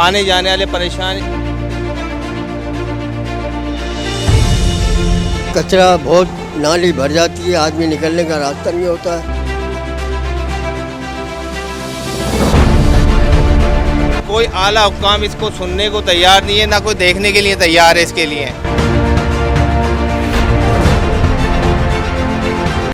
आने जाने वाले परेशान। कचरा बहुत, नाली भर जाती है, आदमी निकलने का रास्ता नहीं होता है। कोई आला हुक्काम इसको सुनने को तैयार नहीं है, ना कोई देखने के लिए तैयार है इसके लिए।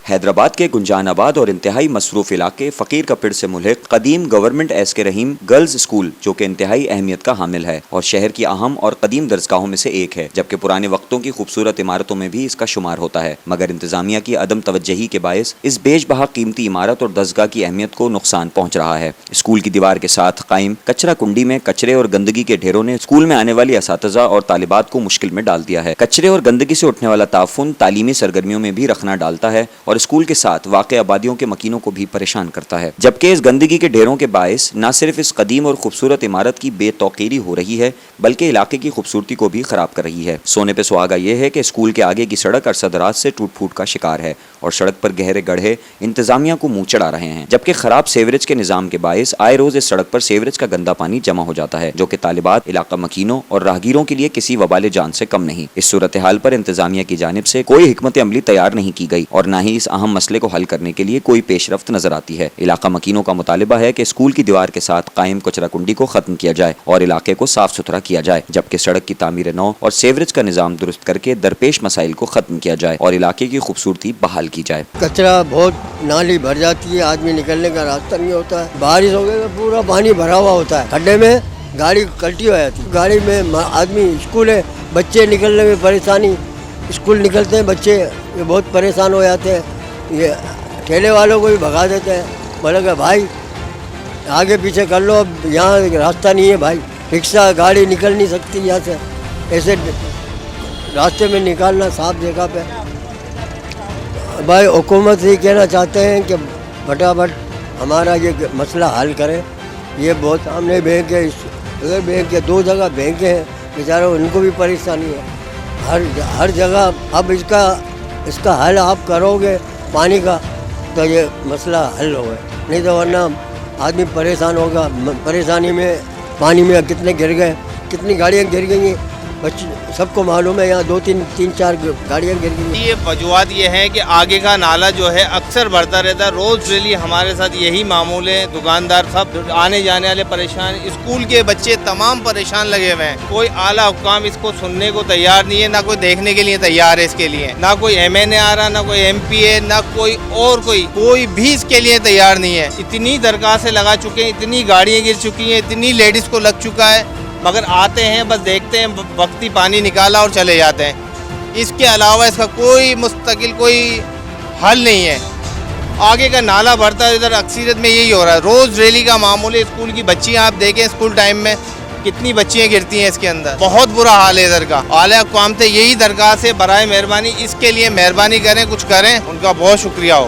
हैदराबाद के गुंजानाबाद और इंतहाई मसरूफ इलाके फ़कीर कपिड़ से मुल्हिक कदीम गवर्नमेंट एस.के. रहीम गर्ल्स स्कूल जो कि इंतहाई अहमियत का हामिल है और शहर की अहम और कदीम दरसगाहों में से एक है, जबकि पुराने वक्तों की खूबसूरत इमारतों में भी इसका शुमार होता है, मगर इंतजामिया की अदम तवज्जही के बायस इस बेशबहा कीमती इमारत और दरसगाह की अहमियत को नुकसान पहुँच रहा है। स्कूल की दीवार के साथ कायम कचरा कुंडी में कचरे और गंदगी के ढेरों ने स्कूल में आने वाली असातिज़ा और तालिबात को मुश्किल में डाल दिया है। कचरे और गंदगी से उठने वाला ताफुन तालीमी सरगर्मियों में भी रखना डालता है और स्कूल के साथ वाक़ आबादियों के मकीनों को भी परेशान करता है, जबकि इस गंदगी के ढेरों के बायस न सिर्फ इस कदीम और खूबसूरत इमारत की बेतौकीरी हो रही है बल्कि इलाके की खूबसूरती को भी खराब कर रही है। सोने पे सुहागा ये है कि स्कूल के आगे की सड़क अरसदराज से टूट फूट का शिकार है और सड़क पर गहरे गड्ढे इंतजामिया को मुंह चढ़ा रहे हैं, जबकि खराब सेवरेज के निजाम के बायस आए रोज इस सड़क पर सेवरेज का गंदा पानी जमा हो जाता है, जो कि तालिबात, इलाका मकीनों और राहगीरों के लिए किसी वबाले जान से कम नहीं। इस सूरत हाल पर इंतजामिया की जानिब से कोई हिकमत अमली तैयार नहीं की गई और न ही इस अहम मसले को हल करने के लिए कोई पेशरफ्त नजर आती है। इलाका मकीनों का मुतालिबा है कि स्कूल की दीवार के साथ कायम कचरा कुंडी को खत्म किया जाए और इलाके को साफ सुथरा किया जाए, जबकि सड़क की तामीर नौ और सेवरेज का निजाम दुरुस्त करके दरपेश मसाइल को खत्म किया जाए और इलाके की खूबसूरती बहाल की जाए। कचरा बहुत, नाली भर जाती है, आदमी निकलने का रास्ता नहीं होता है। बारिश हो गई तो पूरा पानी भरा हुआ होता है, खड्डे में गाड़ी कल्टी हो जाती है। गाड़ी में आदमी, स्कूल है, बच्चे निकलने में परेशानी, स्कूल निकलते हैं बच्चे, ये बहुत परेशान हो जाते हैं। ये ठेले वालों को भी भगा देते हैं, बोले कि भाई आगे पीछे कर लो, अब यहाँ रास्ता नहीं है भाई, रिक्शा गाड़ी निकल नहीं सकती यहाँ से, ऐसे रास्ते में निकालना साफ जगह पे। भाई हुकूमत से कहना चाहते हैं कि फटाफट हमारा ये मसला हल करें। ये बहुत सामने बैंक है, उधर बैंक है, दो जगह बैंक हैं, बेचारों उनको भी परेशानी है हर जगह। अब इसका हल आप करोगे पानी का तो ये मसला हल होगा, नहीं तो वरना आदमी परेशान होगा। परेशानी में पानी में कितने गिर गए, कितनी गाड़ियाँ गिर गई हैं, बच्चे सबको मालूम है, यहाँ दो तीन चार गाड़ियाँ गिर गई। ये वजूहत ये है कि आगे का नाला जो है अक्सर बढ़ता रहता है, रोज़ डेली हमारे साथ यही मामूल है। दुकानदार सब आने जाने वाले परेशान, स्कूल के बच्चे तमाम परेशान लगे हुए हैं। कोई आला हुक्काम इसको सुनने को तैयार नहीं है, ना कोई देखने के लिए तैयार है इसके लिए, ना कोई MNA आ रहा, ना कोई MP है, ना कोई और कोई भी इसके लिए तैयार नहीं है। इतनी दरखास्तें लगा चुके हैं, इतनी गाड़ियाँ गिर चुकी हैं, इतनी लेडीज़ को लग चुका है, मगर आते हैं बस देखते हैं, वक्ती पानी निकाला और चले जाते हैं। इसके अलावा इसका कोई मुस्तकिल कोई हल नहीं है। आगे का नाला बढ़ता है, इधर अक्सरियत में यही हो रहा है, रोज़ डेली का मामूल है। स्कूल की बच्चियाँ आप देखें, स्कूल टाइम में कितनी बच्चियाँ गिरती हैं इसके अंदर, बहुत बुरा हाल है इधर का। आला हुक्काम से यही दरखास्त है, बराए मेहरबानी इसके लिए मेहरबानी करें, कुछ करें, उनका बहुत शुक्रिया होगा।